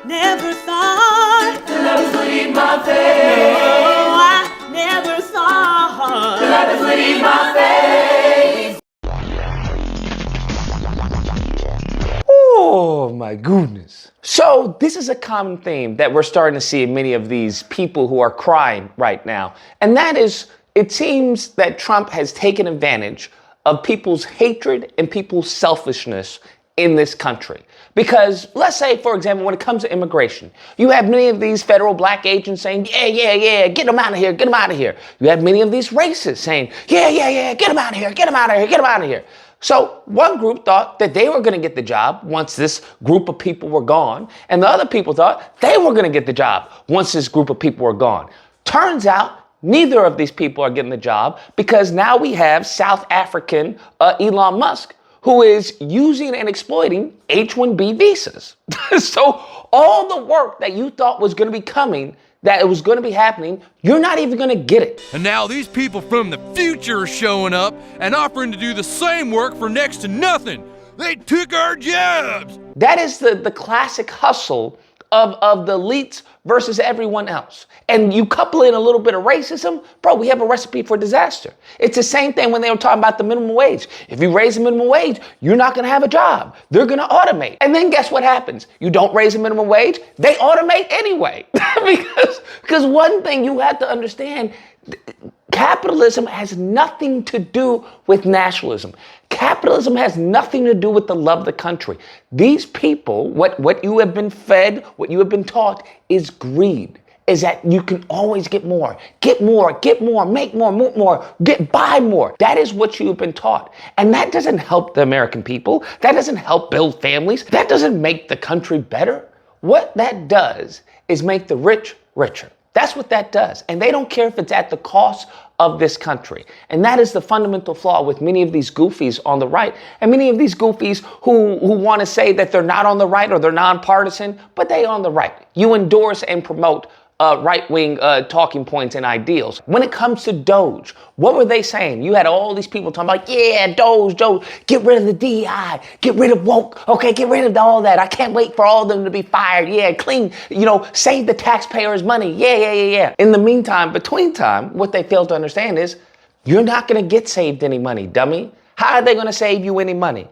never thought love would leave my face. No, I never thought Love would leave my face. Oh my goodness. So this is a common theme that we're starting to see in many of these people who are crying right now. And that is, it seems that Trump has taken advantage of people's hatred and people's selfishness in this country. Because let's say, for example, when it comes to immigration, you have many of these federal black agents saying, yeah, get them out of here, get them out of here. You have many of these racists saying, yeah, get them out of here, get them out of here, get them out of here. So one group thought that they were going to get the job once this group of people were gone, and the other people thought they were going to get the job once this group of people were gone. Turns out neither of these people are getting the job, because now we have South African Elon Musk, who is using and exploiting H-1B visas. So all the work that you thought was going to be coming, that it was going to be happening, you're not even going to get it. And now these people from the future are showing up and offering to do the same work for next to nothing. They took our jobs. That is the classic hustle of the elites versus everyone else. And you couple in a little bit of racism, bro, we have a recipe for disaster. It's the same thing when they were talking about the minimum wage. If you raise the minimum wage, you're not going to have a job. They're going to automate. And then guess what happens? You don't raise the minimum wage, they automate anyway. because one thing you have to understand, capitalism has nothing to do with nationalism. Capitalism has nothing to do with the love of the country. These people, what you have been fed, what you have been taught is greed. Is that you can always get more, make more, buy more. That is what you have been taught. And that doesn't help the American people. That doesn't help build families. That doesn't make the country better. What that does is make the rich richer. That's what that does. And they don't care if it's at the cost of this country. And that is the fundamental flaw with many of these goofies on the right, and many of these goofies who want to say that they're not on the right or they're nonpartisan, but they are on the right. You endorse and promote right-wing talking points and ideals. When it comes to DOGE, what were they saying? You had all these people talking about, yeah, DOGE, get rid of the DEI, get rid of woke, okay, get rid of all that. I can't wait for all of them to be fired. Yeah, clean, save the taxpayers' money. Yeah. In the meantime, between time, what they fail to understand is you're not going to get saved any money, dummy. How are they going to save you any money?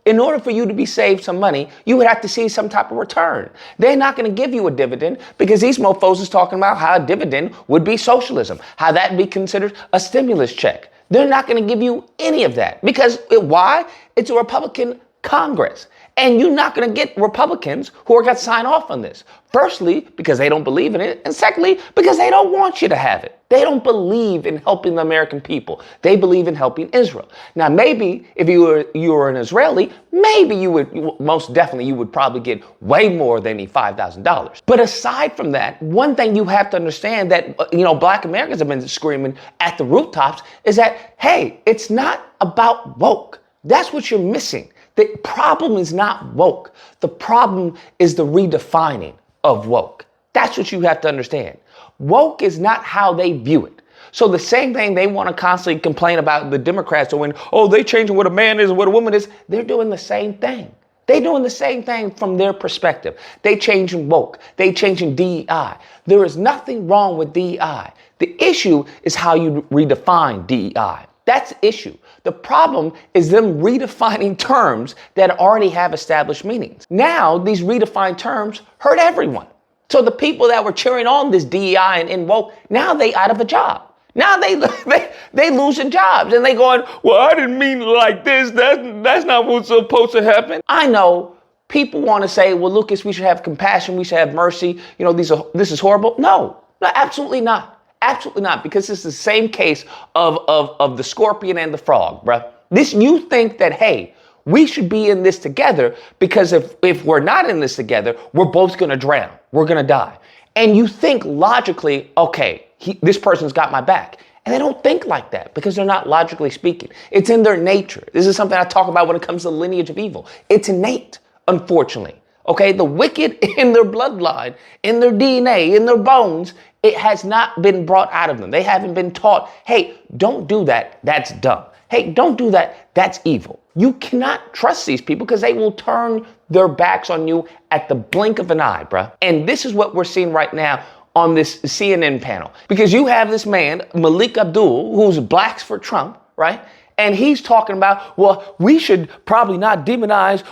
In order for you to be saved some money, you would have to see some type of return. They're not going to give you a dividend because these mofos is talking about how a dividend would be socialism, how that would be considered a stimulus check. They're not going to give you any of that because why? It's a Republican Congress. And you're not going to get Republicans who are going to sign off on this. Firstly, because they don't believe in it. And secondly, because they don't want you to have it. They don't believe in helping the American people. They believe in helping Israel. Now, maybe if you were an Israeli, maybe you would probably get way more than the $5,000. But aside from that, one thing you have to understand that, black Americans have been screaming at the rooftops is that, hey, it's not about woke. That's what you're missing. The problem is not woke. The problem is the redefining of woke. That's what you have to understand. Woke is not how they view it. So the same thing they want to constantly complain about the Democrats doing, they changing what a man is and what a woman is. They're doing the same thing. They're doing the same thing from their perspective. They changing woke. They changing DEI. There is nothing wrong with DEI. The issue is how you redefine DEI. That's the issue. The problem is them redefining terms that already have established meanings. Now, these redefined terms hurt everyone. So the people that were cheering on this DEI and woke, now they out of a job. Now they losing jobs and they going, well, I didn't mean it like this. That's not what's supposed to happen. I know people want to say, well, Lucas, we should have compassion. We should have mercy. This is horrible. No, absolutely not. Absolutely not, because it's the same case of the scorpion and the frog, bruh. You think that, hey, we should be in this together because if we're not in this together, we're both going to drown. We're going to die. And you think logically, okay, this person's got my back. And they don't think like that because they're not logically speaking. It's in their nature. This is something I talk about when it comes to the lineage of evil. It's innate, unfortunately. Okay, the wicked in their bloodline, in their DNA, in their bones, it has not been brought out of them. They haven't been taught, hey, don't do that. That's dumb. Hey, don't do that. That's evil. You cannot trust these people because they will turn their backs on you at the blink of an eye, bruh. And this is what we're seeing right now on this CNN panel. Because you have this man, Melik Abdul, who's blacks for Trump, right? And he's talking about, well, we should probably not demonize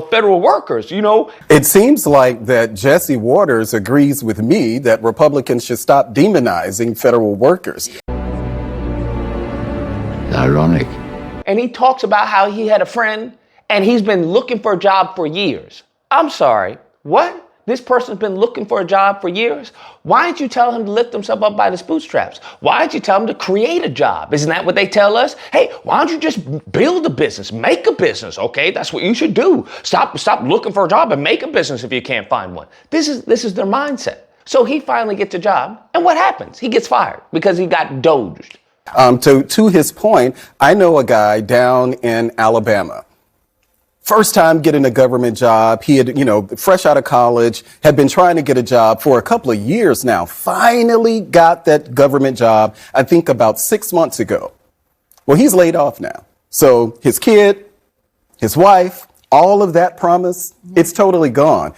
federal workers, you know? It seems like that Jesse Waters agrees with me that Republicans should stop demonizing federal workers. Ironic. And he talks about how he had a friend and he's been looking for a job for years. I'm sorry, what? This person's been looking for a job for years? Why didn't you tell him to lift himself up by his bootstraps? Why didn't you tell him to create a job? Isn't that what they tell us? Hey, why don't you just build a business, make a business, okay? That's what you should do. Stop looking for a job and make a business if you can't find one. This is their mindset. So he finally gets a job, and what happens? He gets fired because he got doged. To his point, I know a guy down in Alabama. First time getting a government job. He had, fresh out of college, had been trying to get a job for a couple of years now. Finally got that government job, I think about 6 months ago. Well, he's laid off now. So his kid, his wife, all of that promise, it's totally gone.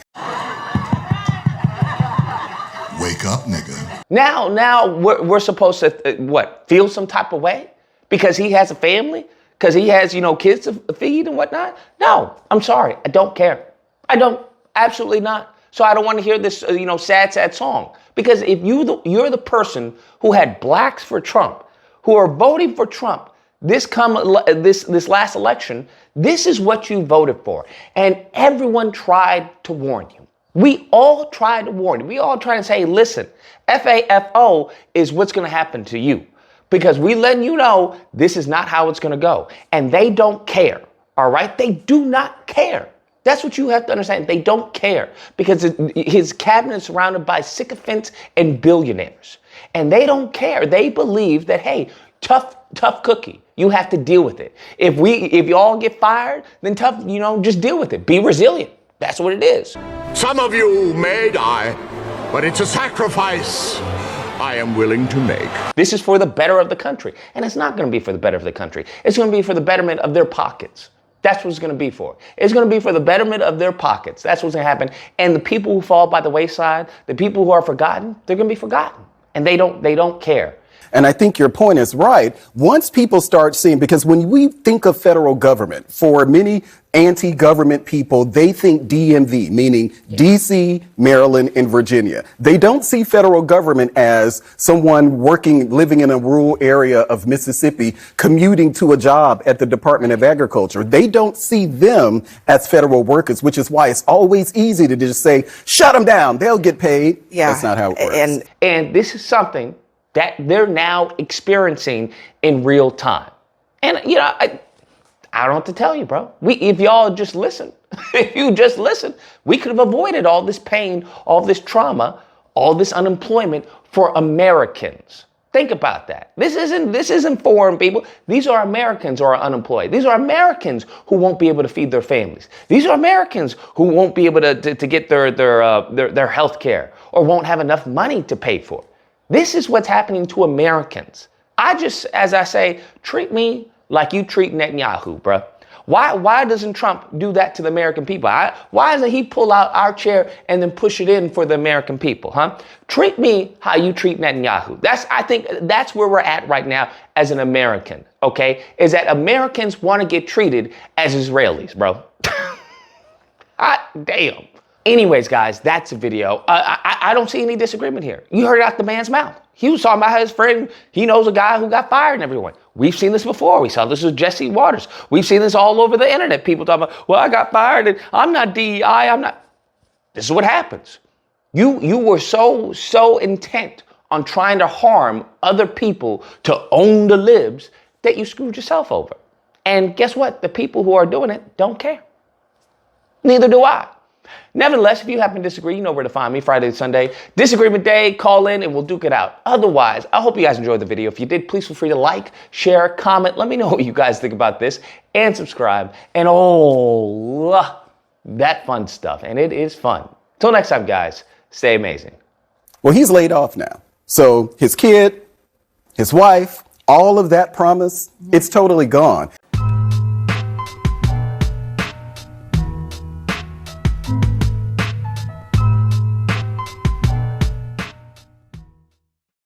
Wake up, nigga. Now we're supposed to, feel some type of way? Because he has a family? Because he has, kids to feed and whatnot? No, I'm sorry. I don't care. I don't. Absolutely not. So I don't want to hear this, sad song. Because if you're the person who had blacks for Trump, who are voting for Trump this last election, this is what you voted for. And everyone tried to warn you. We all tried to warn you. We all tried to say, listen, FAFO is what's going to happen to you. Because we letting you know this is not how it's going to go. And they don't care. All right? They do not care. That's what you have to understand. They don't care because his cabinet is surrounded by sycophants and billionaires. And they don't care. They believe that, hey, tough cookie. You have to deal with it. If you all get fired, then tough, just deal with it. Be resilient. That's what it is. Some of you may die, but it's a sacrifice I am willing to make. This is for the better of the country. And it's not going to be for the better of the country. It's going to be for the betterment of their pockets. That's what it's going to be for. It's going to be for the betterment of their pockets. That's what's going to happen. And the people who fall by the wayside, the people who are forgotten, they're going to be forgotten. And they don't care. And I think your point is right. Once people start seeing, because when we think of federal government, for many anti-government people, they think DMV, meaning DC, Maryland, and Virginia. They don't see federal government as someone living in a rural area of Mississippi, commuting to a job at the Department of Agriculture. They don't see them as federal workers, which is why it's always easy to just say, shut them down, they'll get paid. Yeah. That's not how it works. And this is something that they're now experiencing in real time. And, I don't have to tell you, bro. If y'all just listen, if you just listen, we could have avoided all this pain, all this trauma, all this unemployment for Americans. Think about that. This isn't foreign people. These are Americans who are unemployed. These are Americans who won't be able to feed their families. These are Americans who won't be able to get their health care or won't have enough money to pay for. This is what's happening to Americans. As I say, treat me like you treat Netanyahu, bruh. Why doesn't Trump do that to the American people? Why doesn't he pull out our chair and then push it in for the American people, huh? Treat me how you treat Netanyahu. I think that's where we're at right now as an American, okay? Is that Americans want to get treated as Israelis, bro. Hot damn. Anyways, guys, that's a video. I don't see any disagreement here. You heard it out the man's mouth. He was talking about how his friend, he knows a guy who got fired and everyone. We've seen this before. We saw this with Jesse Waters. We've seen this all over the internet. People talking about, well, I got fired and I'm not DEI. I'm not. This is what happens. You were so intent on trying to harm other people to own the libs that you screwed yourself over. And guess what? The people who are doing it don't care. Neither do I. Nevertheless, if you happen to disagree, you know where to find me Friday to Sunday. Disagreement day, call in and we'll duke it out. Otherwise, I hope you guys enjoyed the video. If you did, please feel free to like, share, comment. Let me know what you guys think about this and subscribe and all that fun stuff. And it is fun. Till next time, guys, stay amazing. Well, he's laid off now. So his kid, his wife, all of that promise, it's totally gone.